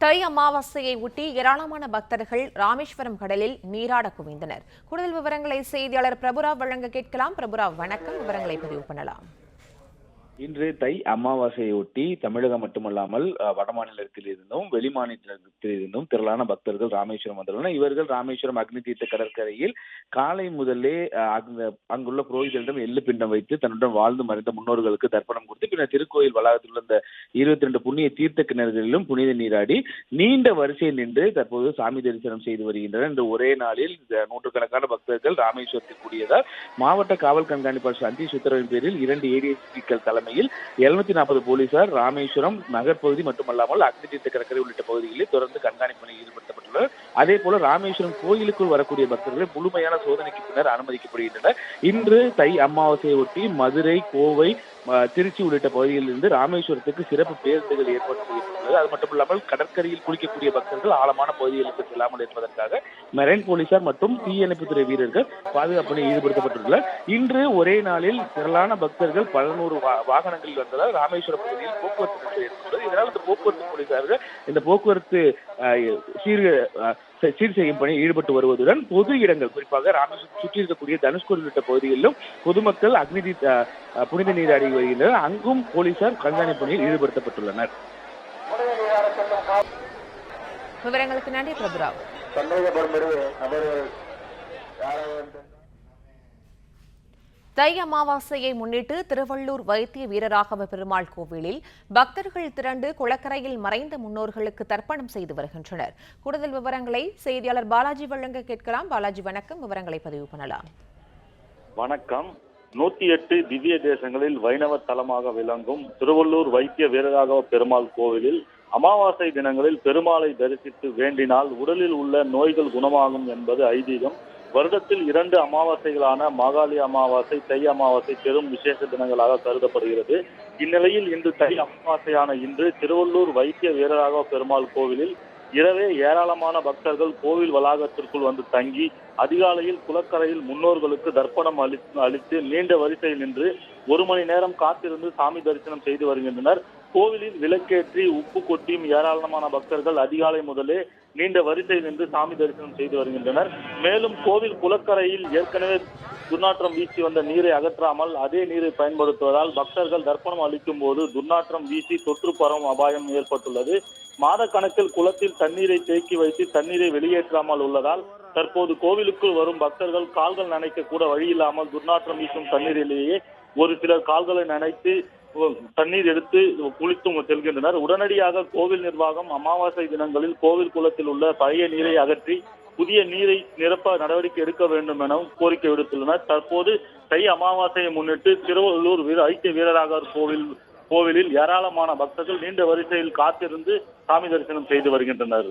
தை அமாவாசையை ஒட்டி ஏராளமான பக்தர்கள் ராமேஸ்வரம் கடலில் நீராட குவிந்தனர். கூடுதல் விவரங்களை செய்தியாளர் பிரபுராவ் வழங்க கேட்கலாம். பிரபுராவ், வணக்கம். விவரங்களை பதிவு பண்ணலாம். இன்று தை அமாவாசையொட்டி தமிழகம் மட்டுமல்லாமல் வடமாநிலத்தில் இருந்தும் வெளி மாநிலத்தில் இருந்தும் திரளான பக்தர்கள் ராமேஸ்வரம் வந்துள்ளனர். இவர்கள் ராமேஸ்வரம் அக்னி தீர்த்த கடற்கரையில் காலை முதலே அங்குள்ள புரோகிதரிடம் எள்ளு பிண்டம் வைத்து தன்னுடன் வாழ்ந்து மறைந்த முன்னோர்களுக்கு தர்ப்பணம் கொடுத்து பின்னர் திருக்கோயில் வளாகத்தில் உள்ள இந்த 22 புண்ணிய தீர்த்த கிணறுகளிலும் புனித நீராடி நீண்ட வரிசையில் நின்று தற்போது சாமி தரிசனம் செய்து வருகின்றனர். இந்த ஒரே நாளில் நூற்றுக்கணக்கான பக்தர்கள் ராமேஸ்வரத்தில் கூடியதால் மாவட்ட காவல் கண்காணிப்பாளர் சந்தீஷ் உத்தரவின் பேரில் 2 ஏடிஎஸ்பிக்கள் தலைமையில் 740 போலீசார் ராமேஸ்வரம் நகர்பகுதி மட்டுமல்லாமல் அக்னி தீர்த்த கடற்கரை உள்ளிட்ட பகுதிகளில் தொடர்ந்து கண்காணிப்பு பணியில் ஈடுபடுத்தப்பட்டுள்ளனர். அதே போல ராமேஸ்வரம் கோயிலுக்குள் வரக்கூடிய பக்தர்கள் முழுமையான சோதனைக்கு பின்னர் அனுமதிக்கப்படுகின்றனர். இன்று தை அமாவாசையை ஒட்டி மதுரை, கோவை, திருச்சி உள்ளிட்ட பகுதிகளில் இருந்து ராமேஸ்வரத்துக்கு சிறப்பு பேருந்துகள் ஏற்பாடு செய்யப்பட்டுள்ளது. அது மட்டுமில்லாமல் கடற்கரையில் குளிக்கக்கூடிய பக்தர்கள் ஆழமான பகுதிகளுக்கு செல்லாமல் இருப்பதற்காக மெரைன் போலீசார் மற்றும் தீயணைப்புத்துறை வீரர்கள் பாதுகாப்பு பணியில் ஈடுபடுத்தப்பட்டுள்ளனர். இன்று ஒரே நாளில் திரளான பக்தர்கள் 11 வாகனங்களில் வந்ததால் ராமேஸ்வரம் பகுதியில் போக்குவரத்து நெரிசல் ஏற்பட்டுள்ளது. இதனால் இந்த போக்குவரத்து போலீசார்கள் இந்த போக்குவரத்து சீர் செய்யும் பணியில் ஈடுபட்டு வருவதுடன் பொது இடங்கள் குறிப்பாக ராமேஸ்வரம் சுற்றி இருக்கக்கூடிய தனுஷ்கோடி உள்ளிட்ட பகுதிகளிலும் பொதுமக்கள் புனித நீராடி வருகின்றனர். அங்கும் போலீசார் கண்காணிப்பு பணியில் ஈடுபடுத்தப்பட்டுள்ளனர். விவரங்களுக்கு நன்றி பிரபுராவ். தை அமாவாசையை முன்னிட்டு திருவள்ளூர் வைத்திய வீரராகவ பெருமாள் கோவிலில் பக்தர்கள் திரண்டு குளக்கரையில் மறைந்த முன்னோர்களுக்கு தர்ப்பணம் செய்து வருகின்றனர். கூடுதல் விவரங்களை செய்தியாளர் பாலாஜி வழங்க கேட்கலாம். பாலாஜி, வணக்கம். விவரங்களை பதிவு பண்ணலாம். வணக்கம். 108 திவ்ய தேசங்களில் வைணவ தலமாக விளங்கும் திருவள்ளூர் வைத்திய வீரராகவ பெருமாள் கோவிலில் அமாவாசை தினங்களில் பெருமாளை தரிசித்து வேண்டினால் உடலில் உள்ள நோய்கள் குணமாகும் என்பது ஐதீகம். வருடத்தில் 2 அமாவாசைகளான மாகாளி அமாவாசை, தை அமாவாசை பெரும் விசேஷ தினங்களாக கருதப்படுகிறது. இந்நிலையில் இன்று தை அமாவாசையான இன்று திருவள்ளூர் வைத்திய வீரராகவ பெருமாள் கோவிலில் இரவே ஏராளமான பக்தர்கள் கோவில் வளாகத்திற்குள் வந்து தங்கி அதிகாலையில் குளக்கரையில் முன்னோர்களுக்கு தர்ப்பணம் அளித்து நீண்ட வரிசையில் நின்று 1 மணி நேரம் காத்திருந்து சாமி தரிசனம் செய்து வருகின்றனர். கோவிலில் விளக்கேற்றி உப்பு கொட்டியும் ஏராளமான பக்தர்கள் அதிகாலை முதலே நீண்ட வரிசையில் நின்று சாமி தரிசனம் செய்து வருகின்றனர். மேலும் கோவில் குளக்கரையில் ஏற்கனவே துர்நாற்றம் வீசி வந்த நீரை அகற்றாமல் அதே நீரை பயன்படுத்துவதால் பக்தர்கள் தர்ப்பணம் அளிக்கும் போது துர்நாற்றம் வீசி தொற்று பரவும் அபாயம் ஏற்பட்டுள்ளது. மாத கணக்கில் குளத்தில் தண்ணீரை தேக்கி வைத்து தண்ணீரை வெளியேற்றாமல் உள்ளதால் தற்போது கோவிலுக்குள் வரும் பக்தர்கள் கால்கள் நனைக்க கூட வழியில்லாமல் துர்நாற்றம் வீசும் தண்ணீரிலேயே ஒரு சிலர் கால்களை நனைத்து தண்ணீர் எடுத்து குளித்தும் செல்கின்றனர். உடனடியாக கோவில் நிர்வாகம் அமாவாசை தினங்களில் கோவில் குளத்தில் உள்ள பழைய நீரை அகற்றி புதிய நீரை நிரப்ப நடவடிக்கை எடுக்க வேண்டும் எனவும் கோரிக்கை விடுத்துள்ளனர். தற்போது தை அமாவாசையை முன்னிட்டு திருவள்ளூர் வைத்திய வீரராகவர் கோவிலில் ஏராளமான பக்தர்கள் நீண்ட வரிசையில் காத்திருந்து சாமி தரிசனம் செய்து வருகின்றனர்.